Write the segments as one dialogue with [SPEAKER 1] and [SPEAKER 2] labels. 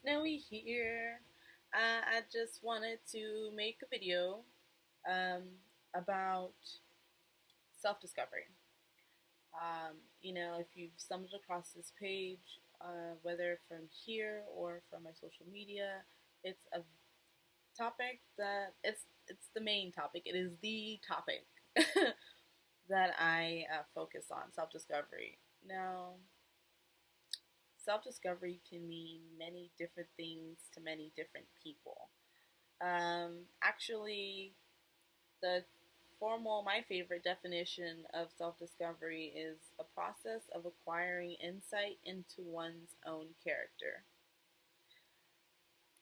[SPEAKER 1] Now we here. I just wanted to make a video about self-discovery. If you've stumbled across this page, whether from here or from my social media, it's a topic that it's the main topic. It is the topic that I focus on, self-discovery. Now, self-discovery can mean many different things to many different people. Actually, the my favorite definition of self discovery is a process of acquiring insight into one's own character.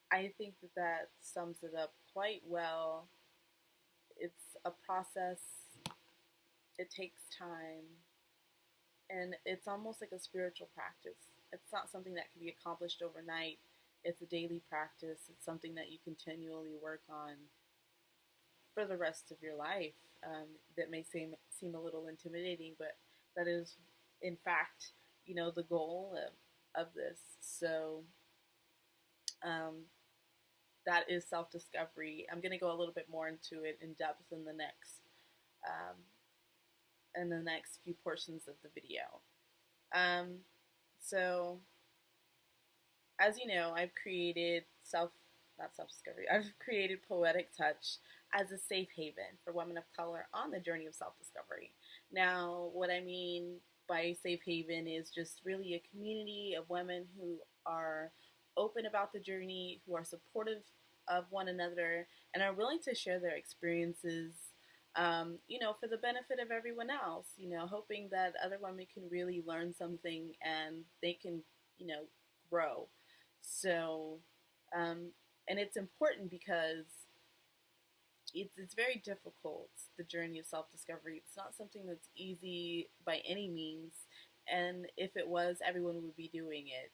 [SPEAKER 1] I think that sums it up quite well. It's a process, it takes time, and it's almost like a spiritual practice. It's not something that can be accomplished overnight. It's a daily practice. It's something that you continually work on for the rest of your life. That may seem a little intimidating, but that is, in fact, the goal of this. So um, that is self discovery. I'm going to go a little bit more into it in depth um, in the next few portions of the video. Um, so as you know, I've created not self discovery. I've created Poetic Touch as a safe haven for women of color on the journey of self discovery. Now, what I mean by safe haven is just really a community of women who are open about the journey, who are supportive of one another, and are willing to share their experiences. For the benefit of everyone else, hoping that other women can really learn something and they can, grow. So, um, and it's important because it's very difficult, the journey of self discovery. It's not something that's easy by any means, and if it was, everyone would be doing it.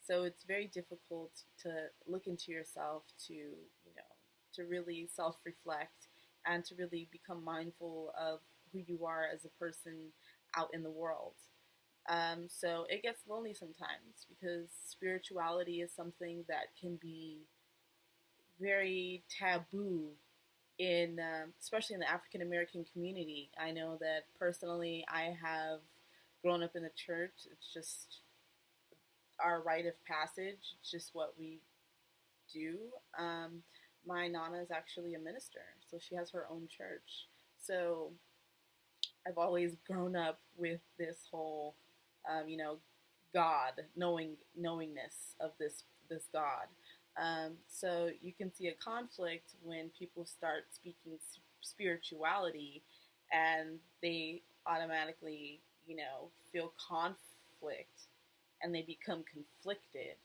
[SPEAKER 1] So it's very difficult to look into yourself, to really self reflect and to really become mindful of who you are as a person out in the world. So it gets lonely sometimes because spirituality is something that can be very taboo in, especially in the African American community. I know that personally, I have grown up in the church. It's just our rite of passage. It's just what we do. My nana is actually a minister, so she has her own church. So I've always grown up with this whole, God, knowingness of this God. So you can see a conflict when people start speaking spirituality, and they automatically, feel conflict, and they become conflicted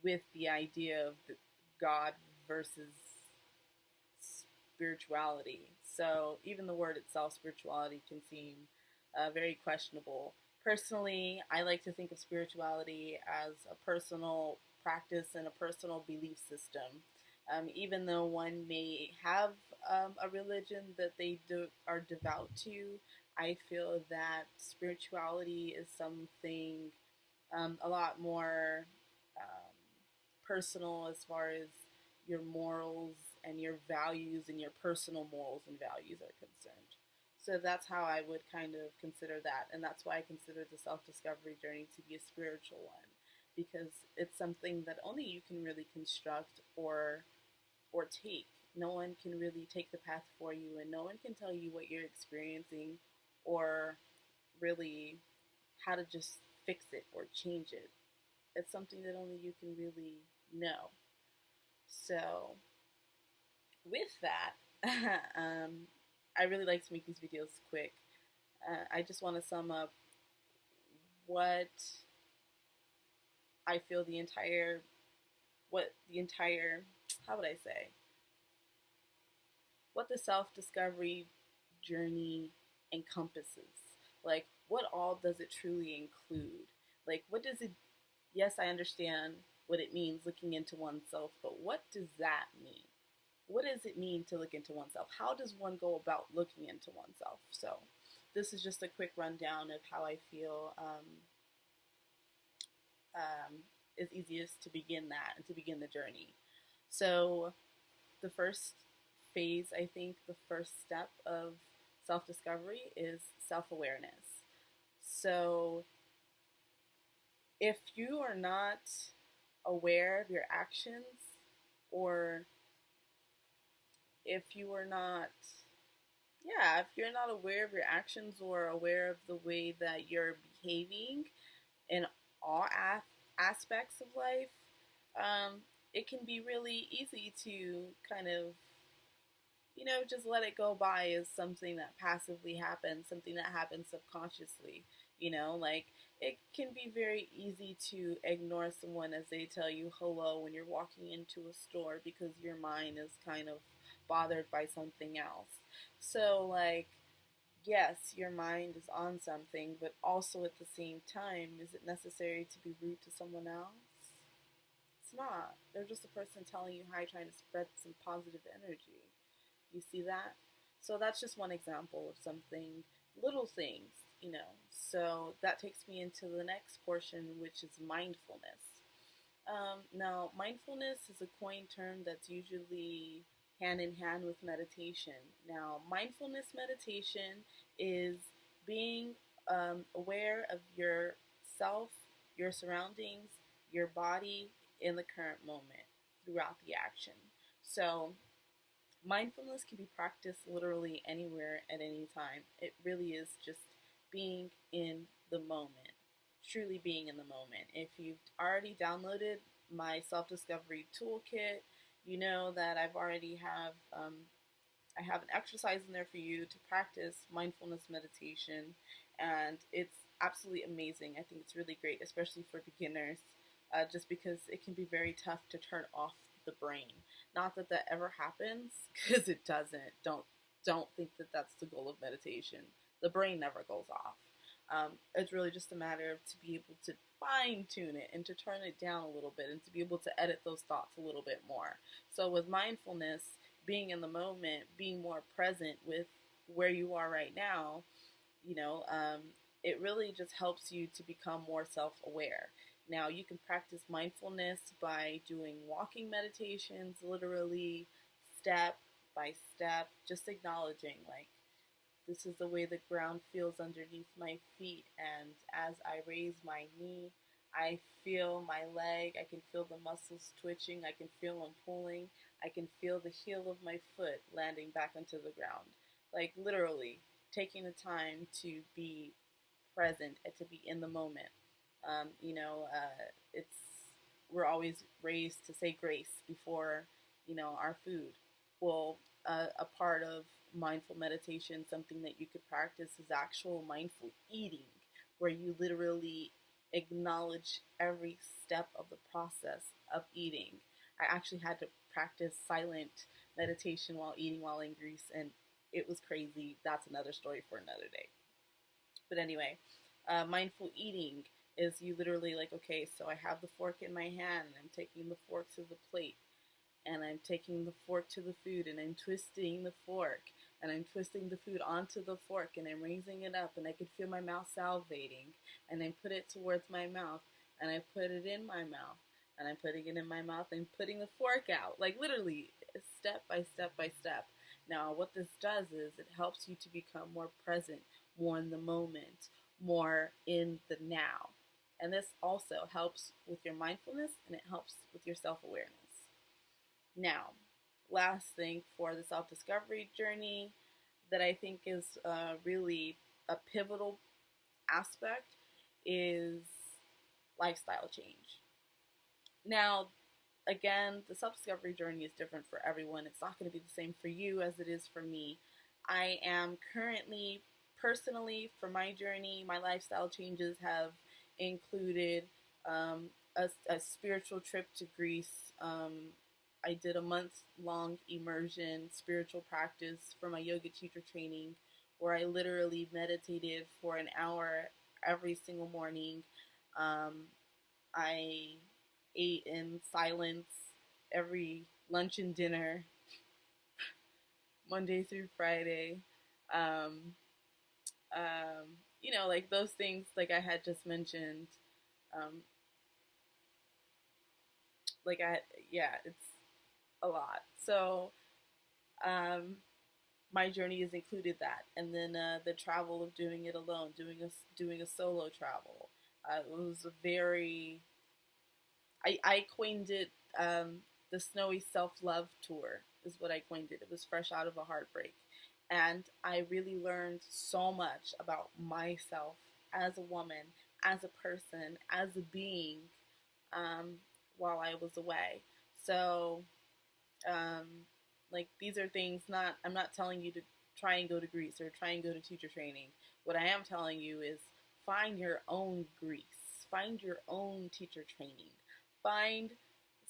[SPEAKER 1] with the idea of the God versus spirituality. So even the word itself, spirituality, can seem very questionable. Personally, I like to think of spirituality as a personal practice and a personal belief system. Even though one may have a religion that are devout to, I feel that spirituality is something a lot more personal as far as your morals and your values and your personal morals and values are concerned. So that's how I would kind of consider that. And that's why I consider the self discovery journey to be a spiritual one, because it's something that only you can really construct or take. No one can really take the path for you, and no one can tell you what you're experiencing or really how to just fix it or change it. It's something that only you can really know. So, with that, I really like to make these videos quick. I just want to sum up what I feel the entire, how would I say, what the self discovery journey encompasses. Like, what all does it truly include? Like, what does it, yes, I understand what it means looking into oneself, but what does that mean? What does it mean to look into oneself? How does one go about looking into oneself? So, this is just a quick rundown of how I feel is easiest to begin that and to begin the journey. So the first phase, I think the first step of self discovery is self awareness. So if you are not aware of your actions, or if you are not, yeah, if you're not aware of your actions or aware of the way that you're behaving in all aspects of life, um, it can be really easy to kind of, just let it go by as something that passively happens, something that happens subconsciously. Like it can be very easy to ignore someone as they tell you hello when you're walking into a store because your mind is kind of bothered by something else. So, like, yes, your mind is on something, but also at the same time, is it necessary to be rude to someone else? It's not. They're just a person telling you hi, trying to spread some positive energy. You see that? So that's just one example of something, little things. So that takes me into the next portion, which is mindfulness. Now, mindfulness is a coined term that's usually hand in hand with meditation. Now, mindfulness meditation is being aware of yourself, your surroundings, your body in the current moment throughout the action. So, mindfulness can be practiced literally anywhere at any time. It really is just being in the moment, truly being in the moment. If you've already downloaded my self discovery toolkit, you know that I have an exercise in there for you to practice mindfulness meditation, and it's absolutely amazing. I think it's really great, especially for beginners, just because it can be very tough to turn off the brain. Not that that ever happens, because it doesn't. Don't think that that's the goal of meditation. The brain never goes off. It's really just a matter of to be able to fine tune it and to turn it down a little bit and to be able to edit those thoughts a little bit more. So with mindfulness, being in the moment, being more present with where you are right now, you know, um, it really just helps you to become more self aware. Now, you can practice mindfulness by doing walking meditations, literally step by step, just acknowledging, like, this is the way the ground feels underneath my feet, and as I raise my knee, I feel my leg, I can feel the muscles twitching, I can feel them pulling, I can feel the heel of my foot landing back onto the ground. Like, literally, taking the time to be present and to be in the moment. It's we're always raised to say grace before our food. Well, a part of mindful meditation, something that you could practice, is actual mindful eating, where you literally acknowledge every step of the process of eating. I actually had to practice silent meditation while eating while in Greece, and it was crazy. That's another story for another day. But anyway, mindful eating is you literally, like, okay, so I have the fork in my hand and I'm taking the fork to the plate and I'm taking the fork to the food and I'm twisting the fork and I'm twisting the food onto the fork and I'm raising it up and I can feel my mouth salivating and I put it towards my mouth and I put it in my mouth and I'm putting it in my mouth and putting the fork out, like literally step by step by step. Now, what this does is it helps you to become more present, more in the moment, more in the now. And this also helps with your mindfulness and it helps with your self awareness. Now, last thing for the self discovery journey that I think is really a pivotal aspect is lifestyle change. Now, again, the self discovery journey is different for everyone. It's not going to be the same for you as it is for me. I am currently, personally, for my journey, my lifestyle changes have included a spiritual trip to Greece. I did a month long immersion spiritual practice for my yoga teacher training where I literally meditated for an hour every single morning. I ate in silence every lunch and dinner, Monday through Friday. Um, like those things, like I had just mentioned, um, like yeah, it's a lot. So um, my journey has included that, and then the travel of doing it alone, doing a solo travel. It was a very I coined it the Snowy Self Love Tour is what I coined it. It was fresh out of a heartbreak, and I really learned so much about myself as a woman, as a person, as a being, um, while I was away. So um, like these are things not I'm not telling you to try and go to Greece or try and go to teacher training. What I am telling you is find your own Greece, find your own teacher training, find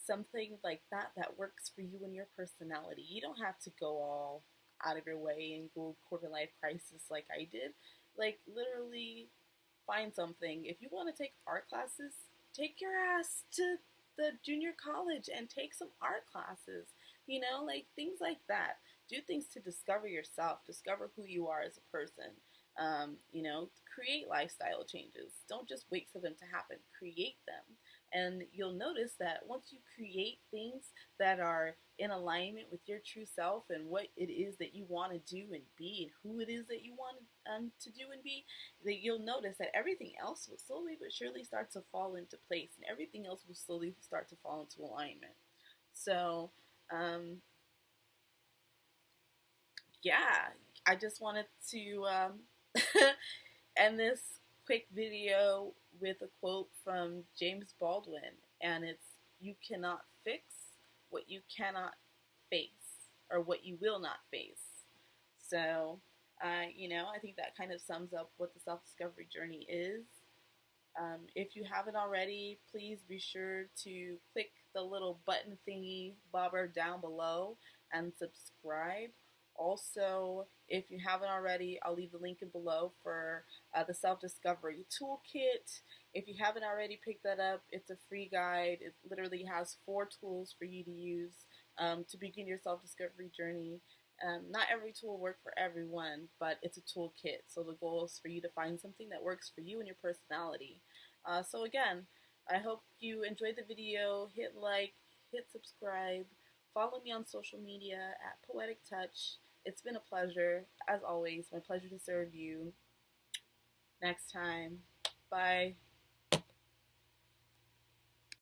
[SPEAKER 1] something like that works for you and your personality. You don't have to go all out of your way and go quarter life crisis like I did. Like literally find something. If you want to take art classes, take your ass to the junior college and take some art classes. You know, like things like that. Do things to discover yourself, discover who you are as a person. You know, create lifestyle changes. Don't just wait for them to happen, create them. And you'll notice that once you create things that are in alignment with your true self and what it is that you want to do and be and who it is that you want to do and be, that you'll notice that everything else will slowly but surely start to fall into place and everything else will slowly start to fall into alignment. So, um, yeah, I just wanted to end this quick video with a quote from James Baldwin, and it's you cannot fix what you cannot face, or what you will not face. So, you know, I think that kind of sums up what the self discovery journey is. If you haven't already, please be sure to click the little button thingy bobber down below and subscribe. Also, if you haven't already, I'll leave the link in below for the Self Discovery Toolkit. If you haven't already picked that up, it's a free guide. It literally has 4 tools for you to use to begin your self discovery journey. Not every tool will work for everyone, but it's a toolkit. So the goal is for you to find something that works for you and your personality. So again, I hope you enjoyed the video. Hit like, hit subscribe, follow me on social media at Poetic Touch. It's been a pleasure, as always, my pleasure to serve you. Next time, bye.